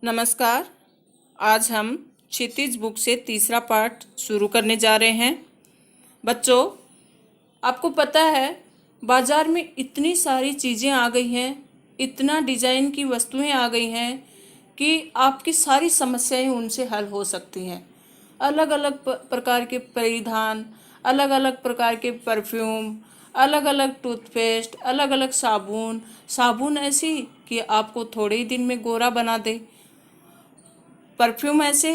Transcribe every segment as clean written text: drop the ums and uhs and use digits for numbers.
नमस्कार। आज हम क्षितिज बुक से तीसरा पार्ट शुरू करने जा रहे हैं। बच्चों, आपको पता है बाज़ार में इतनी सारी चीज़ें आ गई हैं, इतना डिज़ाइन की वस्तुएं आ गई हैं कि आपकी सारी समस्याएं उनसे हल हो सकती हैं। अलग अलग प्रकार के परिधान, अलग अलग प्रकार के परफ्यूम, अलग अलग टूथपेस्ट, अलग अलग साबुन। साबुन ऐसी कि आपको थोड़े ही दिन में गोरा बना दे, परफ्यूम ऐसे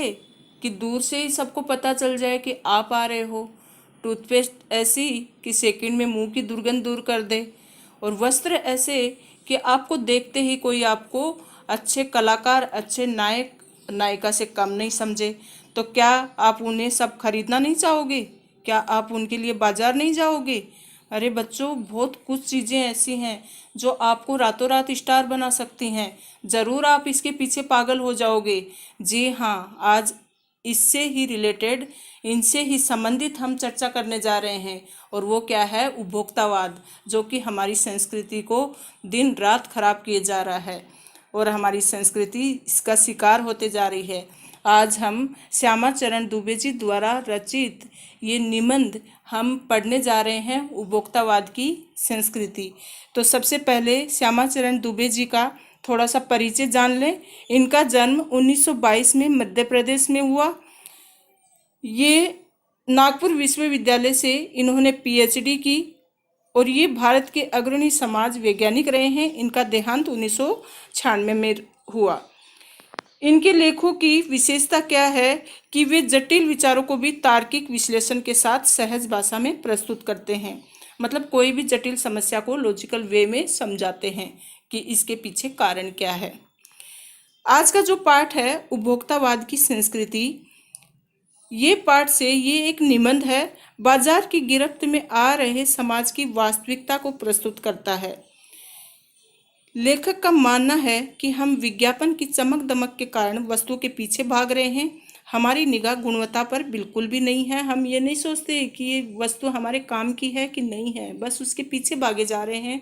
कि दूर से ही सबको पता चल जाए कि आप आ रहे हो, टूथपेस्ट ऐसी कि सेकंड में मुंह की दुर्गंध दूर कर दे, और वस्त्र ऐसे कि आपको देखते ही कोई आपको अच्छे कलाकार, अच्छे नायक नायिका से कम नहीं समझे। तो क्या आप उन्हें सब खरीदना नहीं चाहोगे? क्या आप उनके लिए बाजार नहीं जाओगे? अरे बच्चों, बहुत कुछ चीज़ें ऐसी हैं जो आपको रातों रात स्टार बना सकती हैं। ज़रूर आप इसके पीछे पागल हो जाओगे। जी हाँ, आज इससे ही रिलेटेड, इनसे ही संबंधित हम चर्चा करने जा रहे हैं। और वो क्या है? उपभोक्तावाद, जो कि हमारी संस्कृति को दिन रात खराब किए जा रहा है और हमारी संस्कृति इसका शिकार होते जा रही है। आज हम श्यामा चरण दुबे जी द्वारा रचित ये निबंध हम पढ़ने जा रहे हैं, उपभोक्तावाद की संस्कृति। तो सबसे पहले श्यामा चरण दुबे जी का थोड़ा सा परिचय जान लें। इनका जन्म 1922 में मध्य प्रदेश में हुआ। ये नागपुर विश्वविद्यालय से इन्होंने पीएचडी की और ये भारत के अग्रणी समाज वैज्ञानिक रहे हैं। इनका देहांत 1996 में हुआ। इनके लेखों की विशेषता क्या है कि वे जटिल विचारों को भी तार्किक विश्लेषण के साथ सहज भाषा में प्रस्तुत करते हैं। मतलब कोई भी जटिल समस्या को लॉजिकल वे में समझाते हैं कि इसके पीछे कारण क्या है। आज का जो पाठ है उपभोक्तावाद की संस्कृति, ये पाठ से ये एक निबंध है, बाजार की गिरफ्त में आ रहे समाज की वास्तविकता को प्रस्तुत करता है। लेखक का मानना है कि हम विज्ञापन की चमक दमक के कारण वस्तु के पीछे भाग रहे हैं। हमारी निगाह गुणवत्ता पर बिल्कुल भी नहीं है। हम ये नहीं सोचते कि ये वस्तु हमारे काम की है कि नहीं है, बस उसके पीछे भागे जा रहे हैं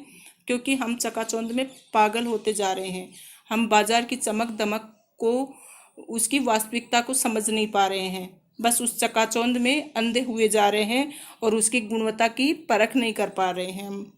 क्योंकि हम चकाचौंध में पागल होते जा रहे हैं। हम बाजार की चमक दमक को, उसकी वास्तविकता को समझ नहीं पा रहे हैं, बस उस चकाचौंध में अंधे हुए जा रहे हैं और उसकी गुणवत्ता की परख नहीं कर पा रहे हैं। हम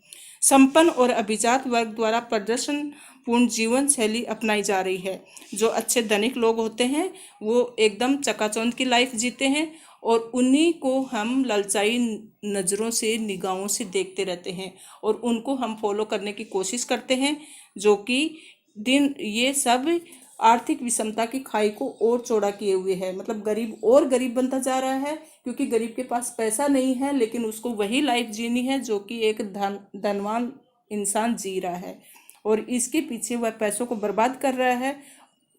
संपन्न और अभिजात वर्ग द्वारा प्रदर्शन पूर्ण जीवन शैली अपनाई जा रही है। जो अच्छे धनिक लोग होते हैं वो एकदम चकाचौंध की लाइफ जीते हैं और उन्हीं को हम ललचाई नज़रों से, निगाहों से देखते रहते हैं और उनको हम फॉलो करने की कोशिश करते हैं, जो कि ये सब आर्थिक विषमता की खाई को और चौड़ा किए हुए है। मतलब गरीब और गरीब बनता जा रहा है क्योंकि गरीब के पास पैसा नहीं है, लेकिन उसको वही लाइफ जीनी है जो कि एक धनवान इंसान जी रहा है और इसके पीछे वह पैसों को बर्बाद कर रहा है।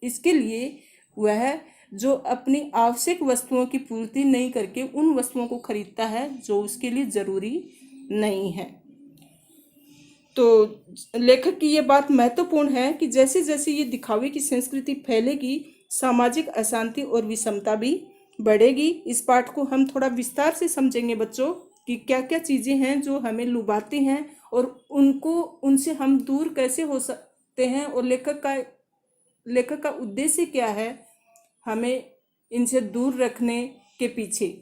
इसके लिए वह जो अपनी आवश्यक वस्तुओं की पूर्ति नहीं करके उन वस्तुओं को खरीदता है जो उसके लिए ज़रूरी नहीं है। तो लेखक की ये बात महत्वपूर्ण है कि जैसे जैसे ये दिखावे की संस्कृति फैलेगी, सामाजिक अशांति और विषमता भी बढ़ेगी। इस पाठ को हम थोड़ा विस्तार से समझेंगे बच्चों कि क्या क्या चीज़ें हैं जो हमें लुभाती हैं और उनसे हम दूर कैसे हो सकते हैं और लेखक का उद्देश्य क्या है हमें इनसे दूर रखने के पीछे।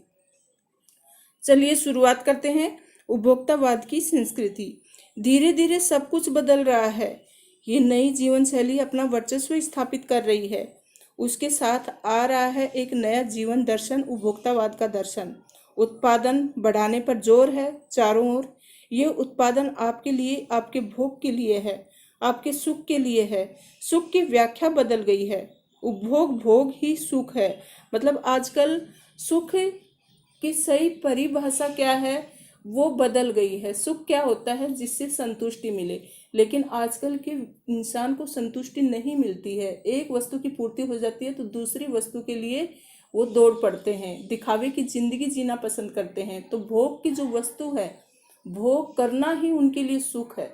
चलिए शुरुआत करते हैं। उपभोक्तावाद की संस्कृति। धीरे धीरे सब कुछ बदल रहा है। ये नई जीवन शैली अपना वर्चस्व स्थापित कर रही है। उसके साथ आ रहा है एक नया जीवन दर्शन, उपभोक्तावाद का दर्शन। उत्पादन बढ़ाने पर जोर है चारों ओर। यह उत्पादन आपके लिए, आपके भोग के लिए है, आपके सुख के लिए है। सुख की व्याख्या बदल गई है। उपभोग भोग ही सुख है। मतलब आजकल सुख की सही परिभाषा क्या है वो बदल गई है। सुख क्या होता है? जिससे संतुष्टि मिले, लेकिन आजकल के इंसान को संतुष्टि नहीं मिलती है। एक वस्तु की पूर्ति हो जाती है तो दूसरी वस्तु के लिए वो दौड़ पड़ते हैं, दिखावे की जिंदगी जीना पसंद करते हैं। तो भोग की जो वस्तु है, भोग करना ही उनके लिए सुख है।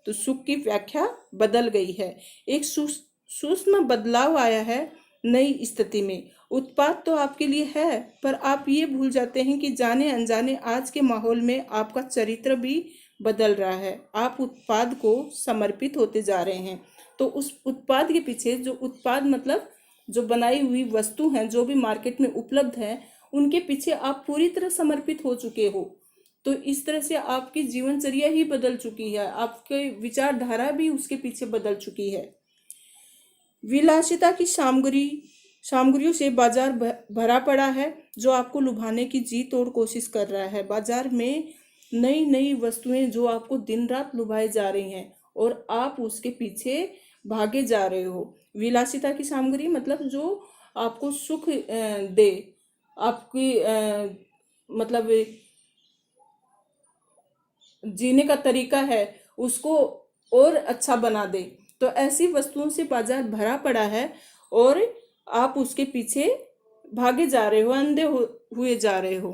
तो सुख की व्याख्या बदल गई है। एक सूक्ष्म बदलाव आया है नई स्थिति में। उत्पाद तो आपके लिए है, पर आप ये भूल जाते हैं कि जाने अनजाने आज के माहौल में आपका चरित्र भी बदल रहा है। आप उत्पाद को समर्पित होते जा रहे हैं। तो उस उत्पाद के पीछे, जो उत्पाद मतलब जो बनाई हुई वस्तु हैं, जो भी मार्केट में उपलब्ध है, उनके पीछे आप पूरी तरह समर्पित हो चुके हो। तो इस तरह से आपकी जीवनचर्या ही बदल चुकी है, आपके विचारधारा भी उसके पीछे बदल चुकी है। विलासिता की सामग्रियों से बाजार भरा पड़ा है, जो आपको लुभाने की जी तोड़ कोशिश कर रहा है। बाजार में नई नई वस्तुएं जो आपको दिन रात लुभाई जा रही हैं और आप उसके पीछे भागे जा रहे हो। विलासिता की सामग्री मतलब जो आपको सुख दे, आपकी मतलब जीने का तरीका है उसको और अच्छा बना दे। तो ऐसी वस्तुओं से बाजार भरा पड़ा है और आप उसके पीछे भागे जा रहे हो, अंधे हुए जा रहे हो।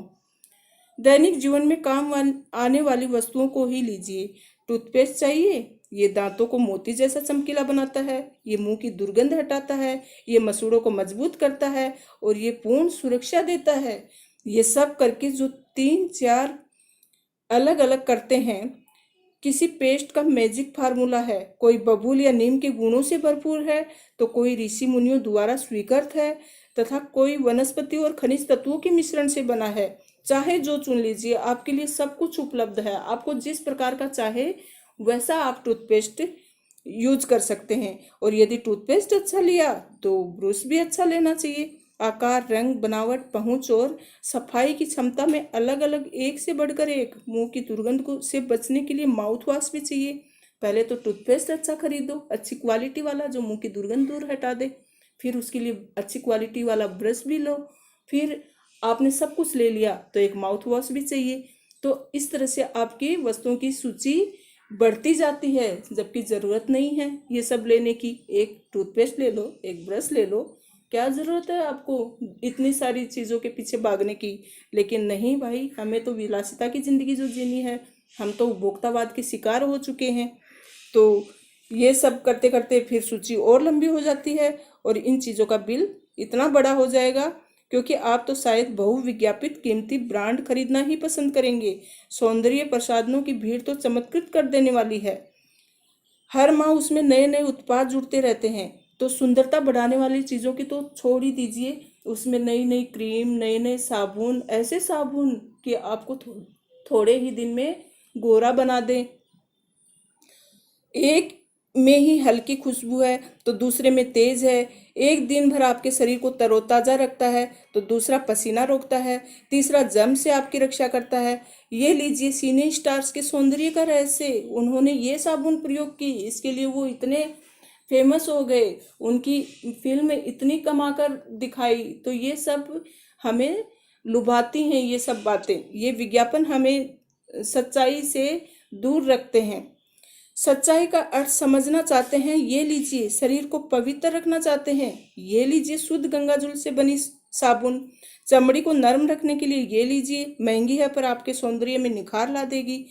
दैनिक जीवन में काम आने वाली वस्तुओं को ही लीजिए। टूथपेस्ट चाहिए, ये दांतों को मोती जैसा चमकीला बनाता है, ये मुंह की दुर्गंध हटाता है, ये मसूड़ों को मजबूत करता है और ये पूर्ण सुरक्षा देता है। ये सब करके जो 3-4 अलग अलग करते हैं, किसी पेस्ट का मैजिक फार्मूला है। कोई बबूल या नीम के गुणों से भरपूर है, तो कोई ऋषि मुनियों द्वारा स्वीकृत है, तथा कोई वनस्पति और खनिज तत्वों के मिश्रण से बना है। चाहे जो चुन लीजिए, आपके लिए सब कुछ उपलब्ध है। आपको जिस प्रकार का चाहे वैसा आप टूथपेस्ट यूज कर सकते हैं। और यदि टूथपेस्ट अच्छा लिया तो ब्रश भी अच्छा लेना चाहिए। आकार, रंग, बनावट, पहुंच और सफाई की क्षमता में अलग अलग, एक से बढ़कर एक। मुंह की दुर्गंध को से बचने के लिए माउथ वॉश भी चाहिए। पहले तो टूथपेस्ट अच्छा खरीदो, अच्छी क्वालिटी वाला, जो मुंह की दुर्गंध दूर हटा दे। फिर उसके लिए अच्छी क्वालिटी वाला ब्रश भी लो। फिर आपने सब कुछ ले लिया तो एक माउथ वॉश भी चाहिए। तो इस तरह से आपकी वस्तुओं की सूची बढ़ती जाती है, जबकि ज़रूरत नहीं है ये सब लेने की। एक टूथपेस्ट ले लो, एक ब्रश ले लो, क्या ज़रूरत है आपको इतनी सारी चीज़ों के पीछे भागने की। लेकिन नहीं भाई, हमें तो विलासिता की ज़िंदगी जो जीनी है, हम तो उपभोक्तावाद के शिकार हो चुके हैं। तो ये सब करते करते फिर सूची और लंबी हो जाती है और इन चीज़ों का बिल इतना बड़ा हो जाएगा, क्योंकि आप तो शायद बहुविज्ञापित कीमती ब्रांड खरीदना ही पसंद करेंगे। सौंदर्य प्रसाधनों की भीड़ तो चमत्कृत कर देने वाली है। हर माह उसमें नए नए उत्पाद जुड़ते रहते हैं। तो सुंदरता बढ़ाने वाली चीज़ों की तो छोड़ ही दीजिए, उसमें नई नई क्रीम, नए नए साबुन, ऐसे साबुन कि आपको थोड़े ही दिन में गोरा बना दें। एक में ही हल्की खुशबू है तो दूसरे में तेज है। एक दिन भर आपके शरीर को तरोताजा रखता है तो दूसरा पसीना रोकता है, तीसरा जम से आपकी रक्षा करता है। ये लीजिए सिने स्टार्स के सौंदर्य का रहस्य। उन्होंने ये साबुन प्रयोग की, इसके लिए वो इतने फेमस हो गए, उनकी फिल्म इतनी कमाकर दिखाई। तो ये सब हमें लुभाती हैं, ये सब बातें, ये विज्ञापन हमें सच्चाई से दूर रखते हैं। सच्चाई का अर्थ समझना चाहते हैं, ये लीजिए। शरीर को पवित्र रखना चाहते हैं, ये लीजिए शुद्ध गंगाजल से बनी साबुन। चमड़ी को नरम रखने के लिए ये लीजिए। महंगी है पर आपके सौंदर्य में निखार ला देगी।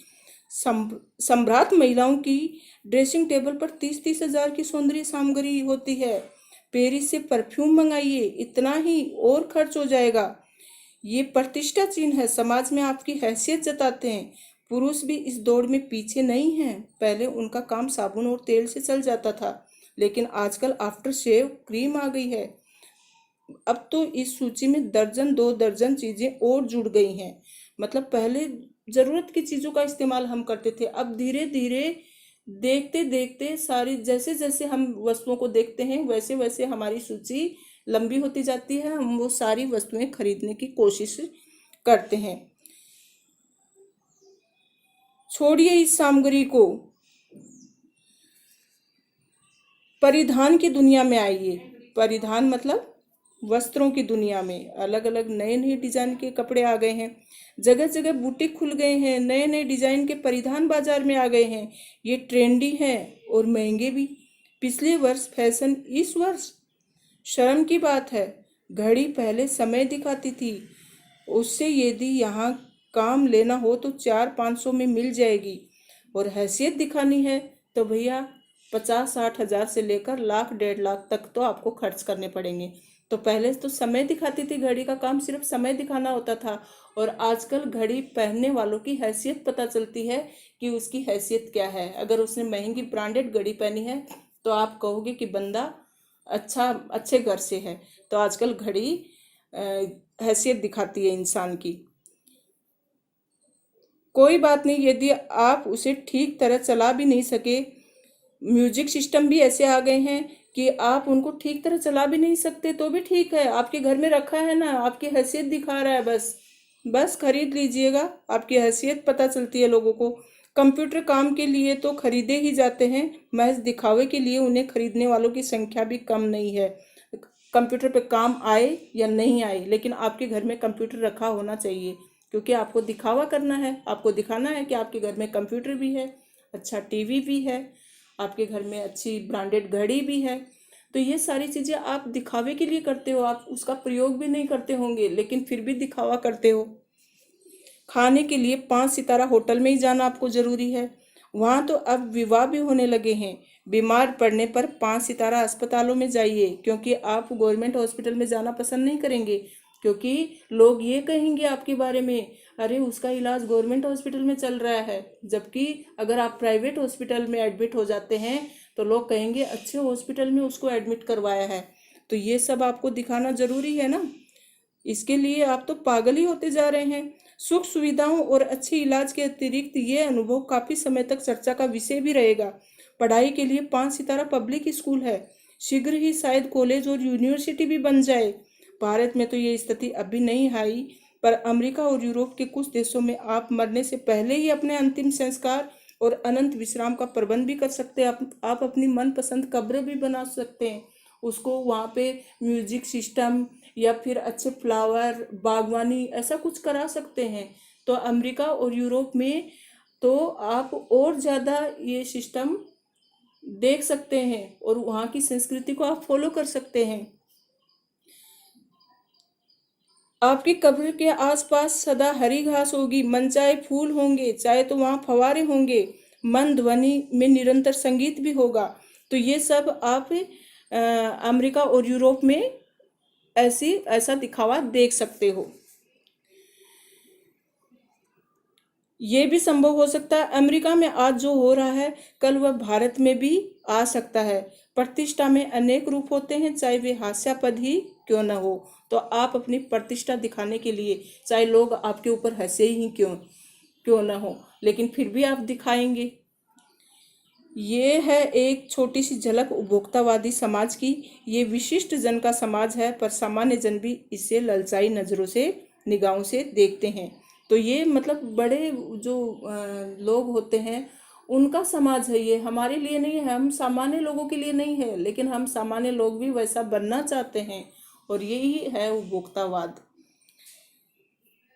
सम्राट महिलाओं की ड्रेसिंग टेबल पर 30-30 हजार की सौंदर्य सामग्री होती है। पेरिस से परफ्यूम मंगाइए, इतना ही और खर्च हो जाएगा। ये प्रतिष्ठा चिन्ह है, समाज में आपकी हैसियत जताते हैं। पुरुष भी इस दौड़ में पीछे नहीं हैं। पहले उनका काम साबुन और तेल से चल जाता था, लेकिन आजकल आफ्टर शेव क्रीम आ गई है। अब तो इस सूची में दर्जन 2 दर्जन चीजें और जुड़ गई हैं। मतलब पहले जरूरत की चीजों का इस्तेमाल हम करते थे, अब धीरे धीरे देखते देखते सारी, जैसे जैसे हम वस्तुओं को देखते हैं वैसे वैसे हमारी सूची लंबी होती जाती है। हम वो सारी वस्तुएं खरीदने की कोशिश करते हैं। छोड़िए इस सामग्री को, परिधान की दुनिया में आइए। परिधान मतलब वस्त्रों की दुनिया में अलग अलग नए नए डिजाइन के कपड़े आ गए हैं। जगह जगह बुटीक खुल गए हैं, नए नए डिजाइन के परिधान बाजार में आ गए हैं। ये ट्रेंडी हैं और महंगे भी। पिछले वर्ष फैशन, इस वर्ष शर्म की बात है। घड़ी पहले समय दिखाती थी, उससे यदि यहाँ काम लेना हो तो 400-500 में मिल जाएगी। और हैसियत दिखानी है तो भैया 50-60 हजार से लेकर लाख 1.5 लाख तक तो आपको खर्च करने पड़ेंगे। तो पहले तो समय दिखाती थी, घड़ी का काम सिर्फ समय दिखाना होता था। और आजकल घड़ी पहनने वालों की हैसियत पता चलती है कि उसकी हैसियत क्या है। अगर उसने महंगी ब्रांडेड घड़ी पहनी है तो आप कहोगे कि बंदा अच्छे घर से है। तो आजकल घड़ी अ, हैसियत दिखाती है इंसान की। कोई बात नहीं, यदि आप उसे ठीक तरह चला भी नहीं सके, म्यूजिक सिस्टम भी ऐसे आ गए हैं कि आप उनको ठीक तरह चला भी नहीं सकते तो भी ठीक है, आपके घर में रखा है ना, आपकी हैसियत दिखा रहा है, बस बस खरीद लीजिएगा, आपकी हैसियत पता चलती है लोगों को। कंप्यूटर काम के लिए तो खरीदे ही जाते हैं, महज दिखावे के लिए उन्हें खरीदने वालों की संख्या भी कम नहीं है। कंप्यूटर पे काम आए या नहीं आए, लेकिन आपके घर में कंप्यूटर रखा होना चाहिए, क्योंकि आपको दिखावा करना है, आपको दिखाना है कि आपके घर में कंप्यूटर भी है, अच्छा टीवी भी है, आपके घर में अच्छी ब्रांडेड घड़ी भी है। तो ये सारी चीज़ें आप दिखावे के लिए करते हो, आप उसका प्रयोग भी नहीं करते होंगे, लेकिन फिर भी दिखावा करते हो। खाने के लिए 5 सितारा होटल में ही जाना आपको ज़रूरी है, वहाँ तो अब विवाह भी होने लगे हैं। बीमार पड़ने पर 5 सितारा अस्पतालों में जाइए, क्योंकि आप गवर्नमेंट हॉस्पिटल में जाना पसंद नहीं करेंगे, क्योंकि लोग ये कहेंगे आपके बारे में, अरे उसका इलाज गवर्नमेंट हॉस्पिटल में चल रहा है। जबकि अगर आप प्राइवेट हॉस्पिटल में एडमिट हो जाते हैं तो लोग कहेंगे अच्छे हॉस्पिटल में उसको एडमिट करवाया है। तो ये सब आपको दिखाना ज़रूरी है ना, इसके लिए आप तो पागल ही होते जा रहे हैं। सुख सुविधाओं और अच्छे इलाज के अतिरिक्त ये अनुभव काफी समय तक चर्चा का विषय भी रहेगा। पढ़ाई के लिए 5 सितारा पब्लिक स्कूल है, शीघ्र ही शायद कॉलेज और यूनिवर्सिटी भी बन जाए। भारत में तो ये स्थिति अभी नहीं आई, पर अमेरिका और यूरोप के कुछ देशों में आप मरने से पहले ही अपने अंतिम संस्कार और अनंत विश्राम का प्रबंध भी कर सकते हैं। आप अपनी मनपसंद कब्र भी बना सकते हैं, उसको वहाँ पे म्यूजिक सिस्टम या फिर अच्छे फ्लावर बागवानी ऐसा कुछ करा सकते हैं। तो अमेरिका और यूरोप में तो आप और ज़्यादा ये सिस्टम देख सकते हैं और वहाँ की संस्कृति को आप फॉलो कर सकते हैं। आपकी कब्र के आसपास सदा हरी घास होगी, मनचाहे फूल होंगे, चाहे तो वहाँ फव्वारे होंगे, मन ध्वनि में निरंतर संगीत भी होगा। तो ये सब आप अमेरिका और यूरोप में ऐसा दिखावा देख सकते हो। ये भी संभव हो सकता है अमेरिका में आज जो हो रहा है कल वह भारत में भी आ सकता है। प्रतिष्ठा में अनेक रूप होते हैं, चाहे वे हास्यास्पद ही क्यों न हो। तो आप अपनी प्रतिष्ठा दिखाने के लिए, चाहे लोग आपके ऊपर हंसे ही क्यों क्यों न हो, लेकिन फिर भी आप दिखाएंगे। ये है एक छोटी सी झलक उपभोक्तावादी समाज की। ये विशिष्ट जन का समाज है, पर सामान्य जन भी इसे ललचाई नज़रों से, निगाहों से देखते हैं। तो ये मतलब बड़े जो लोग होते हैं उनका समाज है, ये हमारे लिए नहीं है, हम सामान्य लोगों के लिए नहीं है, लेकिन हम सामान्य लोग भी वैसा बनना चाहते हैं, और यही है उपभोक्तावाद।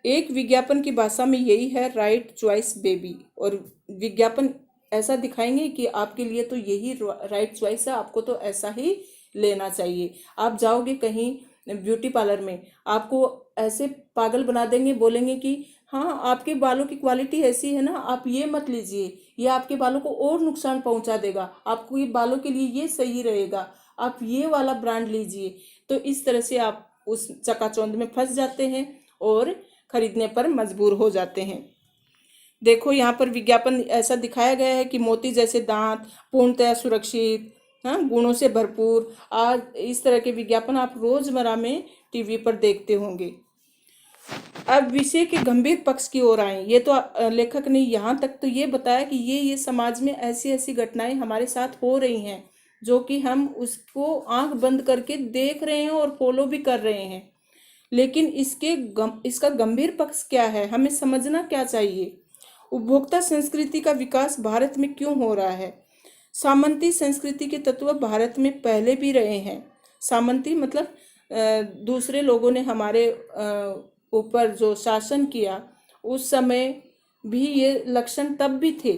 एक विज्ञापन की भाषा में यही है, राइट चॉइस बेबी। और विज्ञापन ऐसा दिखाएंगे कि आपके लिए तो यही राइट चॉइस है, आपको तो ऐसा ही लेना चाहिए। आप जाओगे कहीं ब्यूटी पार्लर में, आपको ऐसे पागल बना देंगे, बोलेंगे कि हाँ आपके बालों की क्वालिटी ऐसी है ना, आप ये मत लीजिए, ये आपके बालों को और नुकसान पहुंचा देगा, आपको ये बालों के लिए ये सही रहेगा, आप ये वाला ब्रांड लीजिए। तो इस तरह से आप उस चकाचौंध में फंस जाते हैं और खरीदने पर मजबूर हो जाते हैं। देखो यहाँ पर विज्ञापन ऐसा दिखाया गया है कि मोती जैसे दांत, पूर्णतया सुरक्षित, हाँ गुणों से भरपूर। आज इस तरह के विज्ञापन आप रोजमर्रा में टीवी पर देखते होंगे। अब विषय के गंभीर पक्ष की ओर आए। ये तो लेखक ने यहाँ तक तो ये बताया कि ये समाज में ऐसी ऐसी घटनाएं हमारे साथ हो रही हैं, जो कि हम उसको आंख बंद करके देख रहे हैं और फॉलो भी कर रहे हैं। लेकिन इसका गंभीर पक्ष क्या है, हमें समझना क्या चाहिए। उपभोक्ता संस्कृति का विकास भारत में क्यों हो रहा है। सामंती संस्कृति के तत्व भारत में पहले भी रहे हैं। सामंती मतलब दूसरे लोगों ने हमारे ऊपर जो शासन किया, उस समय भी ये लक्षण तब भी थे।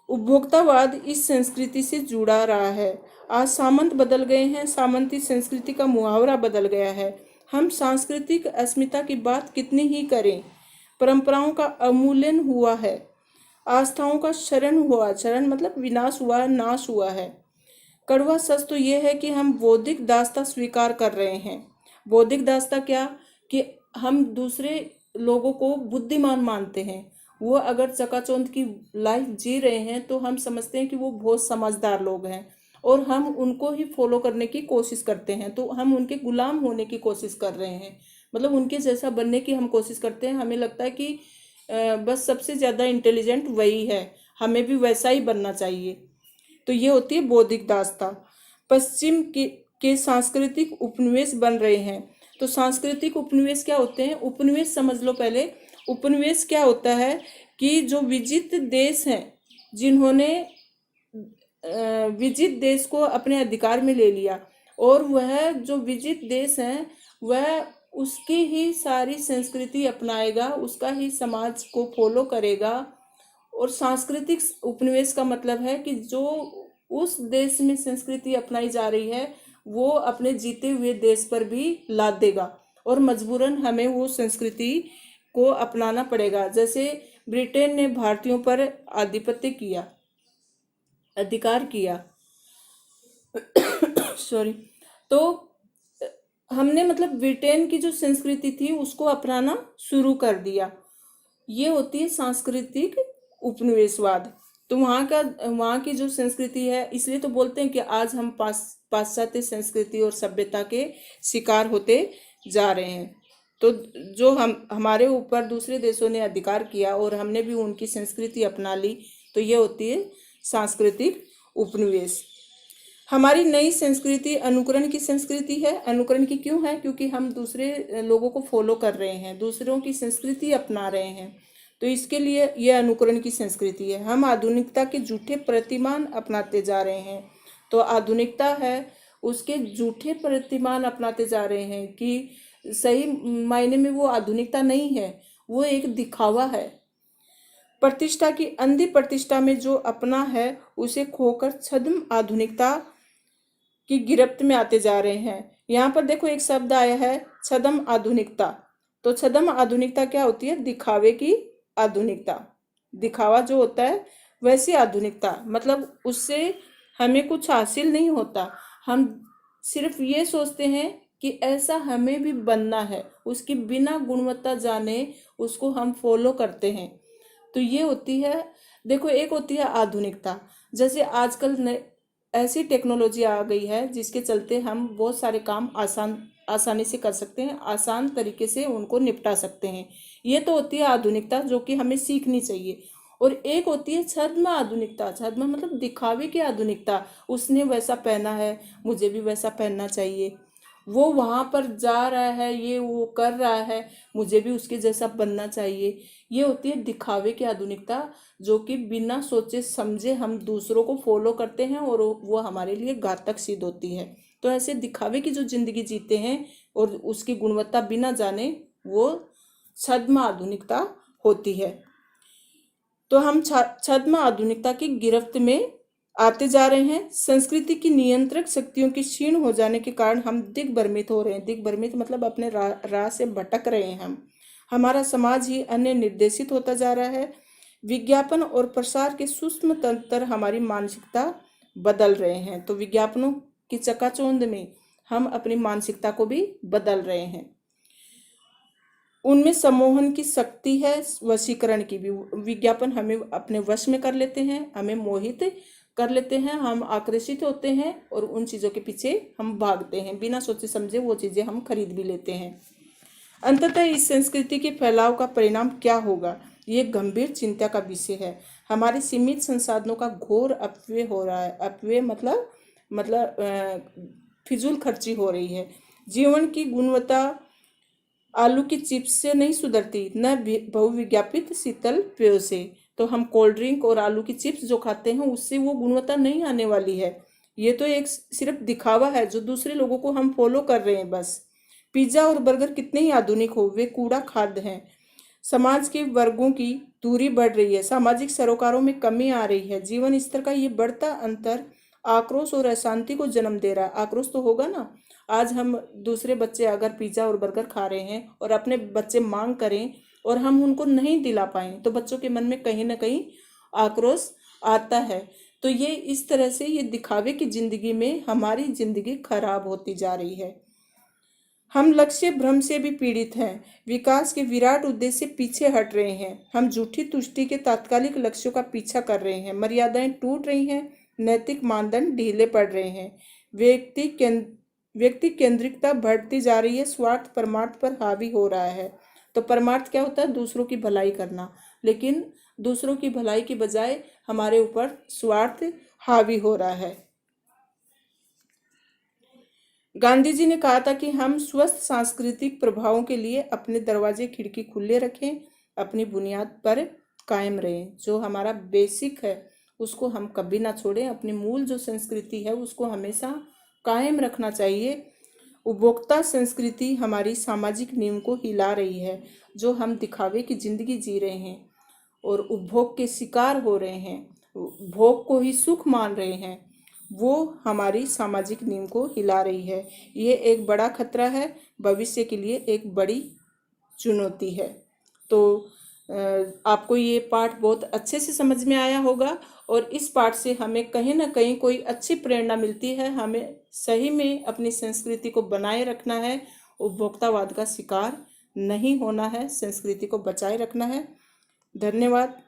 उपभोक्तावाद इस संस्कृति से जुड़ा रहा है। आज सामंत बदल गए हैं, सामंती संस्कृति का मुहावरा बदल गया है। हम सांस्कृतिक अस्मिता की बात कितनी ही करें, परंपराओं का अवमूल्यन हुआ है, आस्थाओं का क्षरण मतलब विनाश हुआ, नाश हुआ है। कड़वा सच तो यह है कि हम बौद्धिक दास्ता स्वीकार कर रहे हैं। बौद्धिक दास्ता क्या, कि हम दूसरे लोगों को बुद्धिमान मानते हैं, वो अगर चकाचौंध की लाइफ जी रहे हैं तो हम समझते हैं कि वो बहुत समझदार लोग हैं, और हम उनको ही फॉलो करने की कोशिश करते हैं, तो हम उनके गुलाम होने की कोशिश कर रहे हैं, मतलब उनके जैसा बनने की हम कोशिश करते हैं। हमें लगता है कि बस सबसे ज़्यादा इंटेलिजेंट वही है, हमें भी वैसा ही बनना चाहिए। तो ये होती है बौद्धिक दासता। पश्चिम के सांस्कृतिक उपनिवेश बन रहे हैं। तो सांस्कृतिक उपनिवेश क्या होते हैं? उपनिवेश समझ लो पहले। उपनिवेश क्या होता है कि जो विजित देश हैं, जिन्होंने विजित देश को अपने अधिकार में ले लिया, और वह जो विजित देश हैं वह उसकी ही सारी संस्कृति अपनाएगा, उसका ही समाज को फॉलो करेगा। और सांस्कृतिक उपनिवेश का मतलब है कि जो उस देश में संस्कृति अपनाई जा रही है वो अपने जीते हुए देश पर भी लाद देगा, और मजबूरन हमें वो संस्कृति को अपनाना पड़ेगा। जैसे ब्रिटेन ने भारतीयों पर आधिपत्य किया, अधिकार किया सॉरी। तो हमने मतलब ब्रिटेन की जो संस्कृति थी उसको अपनाना शुरू कर दिया। ये होती है सांस्कृतिक उपनिवेशवाद। तो वहाँ की जो संस्कृति है, इसलिए तो बोलते हैं कि आज हम पाश्चात्य संस्कृति और सभ्यता के शिकार होते जा रहे हैं। तो जो हमारे ऊपर दूसरे देशों ने अधिकार किया और हमने भी उनकी संस्कृति अपना ली, तो ये होती है सांस्कृतिक उपनिवेश। हमारी नई संस्कृति अनुकरण की संस्कृति है। अनुकरण की क्यों है? क्योंकि हम दूसरे लोगों को फॉलो कर रहे हैं, दूसरों की संस्कृति अपना रहे हैं, तो इसके लिए यह अनुकरण की संस्कृति है। हम आधुनिकता के झूठे प्रतिमान अपनाते जा रहे हैं। तो आधुनिकता है उसके झूठे प्रतिमान अपनाते जा रहे हैं कि सही मायने में वो आधुनिकता नहीं है, वो एक दिखावा है। प्रतिष्ठा की अंधी प्रतिष्ठा में जो अपना है उसे खोकर छद्म आधुनिकता की गिरफ्त में आते जा रहे हैं। यहाँ पर देखो एक शब्द आया है छद्म आधुनिकता। तो छद्म आधुनिकता क्या होती है? दिखावे की आधुनिकता। दिखावा जो होता है वैसी आधुनिकता, मतलब उससे हमें कुछ हासिल नहीं होता। हम सिर्फ ये सोचते हैं कि ऐसा हमें भी बनना है, उसकी बिना गुणवत्ता जाने उसको हम फॉलो करते हैं। तो ये होती है, देखो एक होती है आधुनिकता। जैसे आजकल ऐसी टेक्नोलॉजी आ गई है जिसके चलते हम बहुत सारे काम आसानी से कर सकते हैं, आसान तरीके से उनको निपटा सकते हैं। ये तो होती है आधुनिकता जो कि हमें सीखनी चाहिए। और एक होती है छद्म आधुनिकता। छद्म मतलब दिखावे की आधुनिकता। उसने वैसा पहना है, मुझे भी वैसा पहनना चाहिए। वो वहाँ पर जा रहा है, ये वो कर रहा है, मुझे भी उसके जैसा बनना चाहिए। ये होती है दिखावे की आधुनिकता, जो कि बिना सोचे समझे हम दूसरों को फॉलो करते हैं और वो हमारे लिए घातक सिद्ध होती है। तो ऐसे दिखावे की जो जिंदगी जीते हैं और उसकी गुणवत्ता बिना जाने, वो छद्म आधुनिकता होती है। तो हम छद्म आधुनिकता की गिरफ्त में आते जा रहे हैं। संस्कृति की नियंत्रक शक्तियों की क्षीण हो जाने के कारण हम दिग्भ्रमित हो रहे हैं। दिग्भ्रमित मतलब अपने राह से भटक रहे हैं हम। हमारा समाज ही अन्य निर्देशित होता जा रहा है। विज्ञापन और प्रसार के सूक्ष्म तंत्र हमारी मानसिकता बदल रहे हैं। तो विज्ञापनों की चकाचौंध में हम अपनी मानसिकता को भी बदल रहे हैं। उनमें सम्मोहन की शक्ति है, वशीकरण की भी। विज्ञापन हमें अपने वश में कर लेते हैं, हमें मोहित कर लेते हैं, हम आकर्षित होते हैं और उन चीज़ों के पीछे हम भागते हैं, बिना सोचे समझे वो चीज़ें हम खरीद भी लेते हैं। अंततः इस संस्कृति के फैलाव का परिणाम क्या होगा, ये गंभीर चिंता का विषय है। हमारे सीमित संसाधनों का घोर अपव्यय हो रहा है। अपव्यय मतलब फिजूल खर्ची हो रही है। जीवन की गुणवत्ता आलू की चिप्स से नहीं सुधरती, न बहुविज्ञापित शीतल पेय से। तो हम कोल्ड ड्रिंक और आलू की चिप्स जो खाते हैं उससे वो गुणवत्ता नहीं आने वाली है। ये तो एक सिर्फ दिखावा है जो दूसरे लोगों को हम फॉलो कर रहे हैं बस। पिज्ज़ा और बर्गर कितने ही आधुनिक हो, वे कूड़ा खाद्य हैं। समाज के वर्गों की दूरी बढ़ रही है, सामाजिक सरोकारों में कमी आ रही है। जीवन स्तर का ये बढ़ता अंतर आक्रोश और अशांति को जन्म दे रहा है। आक्रोश तो होगा ना। आज हम दूसरे बच्चे अगर पिज्ज़ा और बर्गर खा रहे हैं और अपने बच्चे मांग करें और हम उनको नहीं दिला पाएं, तो बच्चों के मन में कहीं ना कहीं आक्रोश आता है। तो ये इस तरह से ये दिखावे की जिंदगी में हमारी जिंदगी खराब होती जा रही है। हम लक्ष्य भ्रम से भी पीड़ित हैं। विकास के विराट उद्देश्य से पीछे हट रहे हैं। हम झूठी तुष्टि के तात्कालिक लक्ष्यों का पीछा कर रहे हैं। मर्यादाएं टूट रही हैं। नैतिक मानदंड ढीले पड़ रहे हैं। व्यक्ति केंद्रिकता बढ़ती जा रही है। स्वार्थ परमार्थ पर हावी हो रहा है। तो परमार्थ क्या होता है? दूसरों की भलाई करना। लेकिन दूसरों की भलाई की बजाय हमारे ऊपर स्वार्थ हावी हो रहा है। गांधी जी ने कहा था कि हम स्वस्थ सांस्कृतिक प्रभावों के लिए अपने दरवाजे खिड़की खुले रखें, अपनी बुनियाद पर कायम रहें। जो हमारा बेसिक है उसको हम कभी ना छोड़ें। अपनी मूल जो संस्कृति है उसको हमेशा कायम रखना चाहिए। उपभोक्ता संस्कृति हमारी सामाजिक नींव को हिला रही है। जो हम दिखावे की जिंदगी जी रहे हैं और उपभोग के शिकार हो रहे हैं, भोग को ही सुख मान रहे हैं, वो हमारी सामाजिक नींव को हिला रही है। ये एक बड़ा खतरा है, भविष्य के लिए एक बड़ी चुनौती है। तो आपको ये पाठ बहुत अच्छे से समझ में आया होगा और इस पाठ से हमें कहीं ना कहीं कोई अच्छी प्रेरणा मिलती है। हमें सही में अपनी संस्कृति को बनाए रखना है, उपभोक्तावाद का शिकार नहीं होना है, संस्कृति को बचाए रखना है। धन्यवाद।